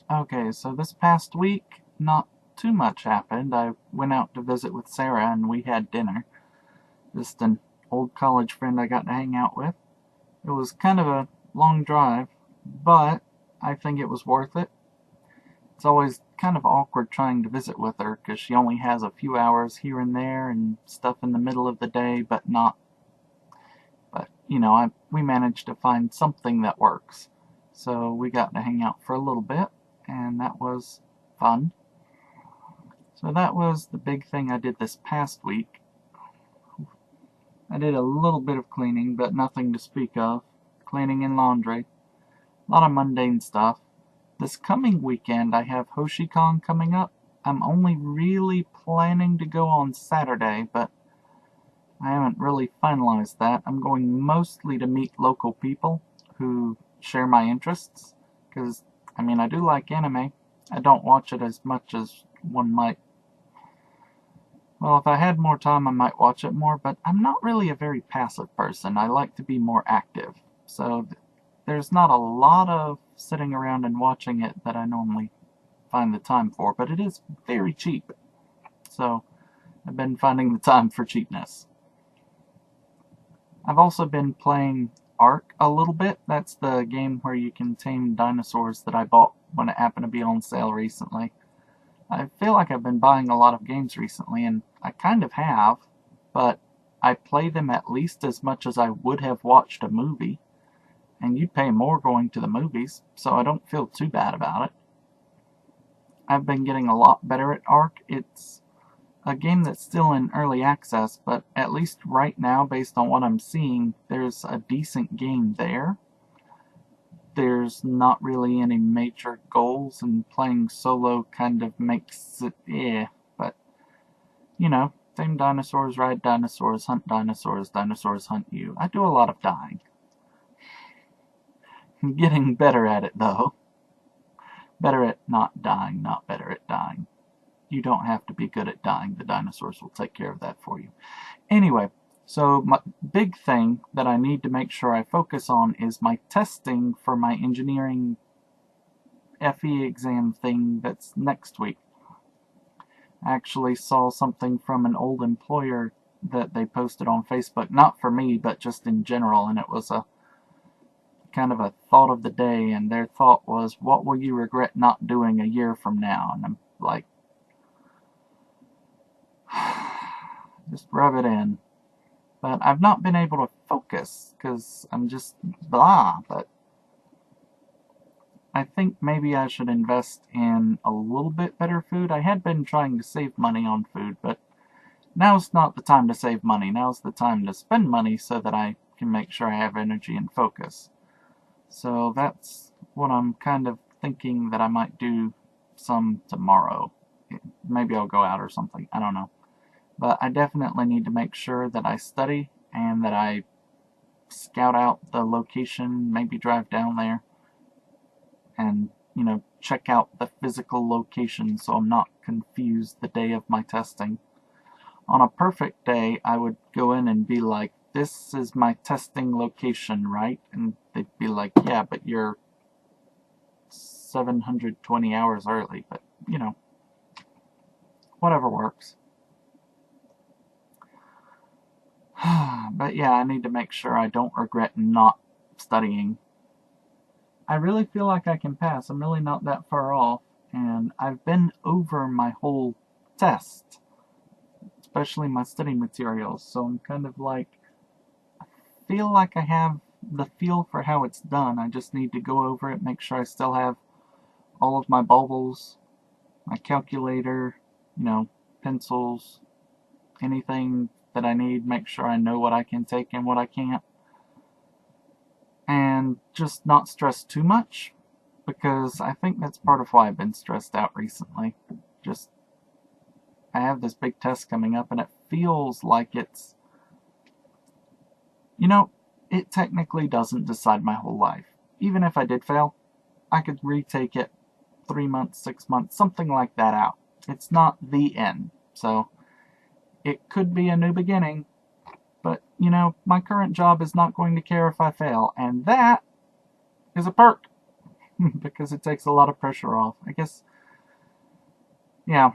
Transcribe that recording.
Okay, so this past week, not too much happened. I went out to visit with Sarah and we had dinner. Just an old college friend I got to hang out with. It was kind of a long drive, but I think it was worth it. It's always kind of awkward trying to visit with her because she only has a few hours here and there and stuff in the middle of the day, but not. But, we managed to find something that works. So we got to hang out for a little bit, and that was fun. So that was the big thing I did this past week. I did a little bit of cleaning, but nothing to speak of. Cleaning and laundry. A lot of mundane stuff. This coming weekend I have HoshiCon coming up. I'm only really planning to go on Saturday, but I haven't really finalized that. I'm going mostly to meet local people who share my interests, because, I do like anime. I don't watch it as much as one might. Well, if I had more time, I might watch it more, but I'm not really a very passive person. I like to be more active. So there's not a lot of sitting around and watching it that I normally find the time for, but it is very cheap. So I've been finding the time for cheapness. I've also been playing Ark a little bit. That's the game where you can tame dinosaurs that I bought when it happened to be on sale recently. I feel like I've been buying a lot of games recently, and I kind of have, but I play them at least as much as I would have watched a movie, and you'd pay more going to the movies, so I don't feel too bad about it. I've been getting a lot better at Ark. It's a game that's still in early access, but at least right now, based on what I'm seeing, there's a decent game there. There's not really any major goals, and playing solo kind of makes it but, tame dinosaurs, ride dinosaurs, hunt dinosaurs, dinosaurs hunt you. I do a lot of dying. I'm getting better at it, though. Better at not dying, not better at dying. You don't have to be good at dying. The dinosaurs will take care of that for you. Anyway, so my big thing that I need to make sure I focus on is my testing for my engineering FE exam thing that's next week. I actually saw something from an old employer that they posted on Facebook, not for me, but just in general, and it was a kind of a thought of the day, and their thought was, what will you regret not doing a year from now? And I'm like, just rub it in. But I've not been able to focus because I'm just blah. But I think maybe I should invest in a little bit better food. I had been trying to save money on food, but now's not the time to save money. Now's the time to spend money so that I can make sure I have energy and focus. So that's what I'm kind of thinking that I might do some tomorrow. Maybe I'll go out or something. I don't know. But I definitely need to make sure that I study and that I scout out the location, maybe drive down there and, check out the physical location so I'm not confused the day of my testing. On a perfect day, I would go in and be like, this is my testing location, right? And they'd be like, yeah, but you're 720 hours early. But, whatever works. But yeah, I need to make sure I don't regret not studying. I really feel like I can pass. I'm really not that far off, and I've been over my whole test, especially my study materials, so I'm kind of like, I feel like I have the feel for how it's done. I just need to go over it, make sure I still have all of my baubles, my calculator, pencils, anything that I need, make sure I know what I can take and what I can't. And just not stress too much, because I think that's part of why I've been stressed out recently. Just, I have this big test coming up, and it feels like it's, it technically doesn't decide my whole life. Even if I did fail, I could retake it 3 months, 6 months, something like that out. It's not the end, so it could be a new beginning. But, my current job is not going to care if I fail, and that is a perk. because it takes a lot of pressure off. I guess, yeah,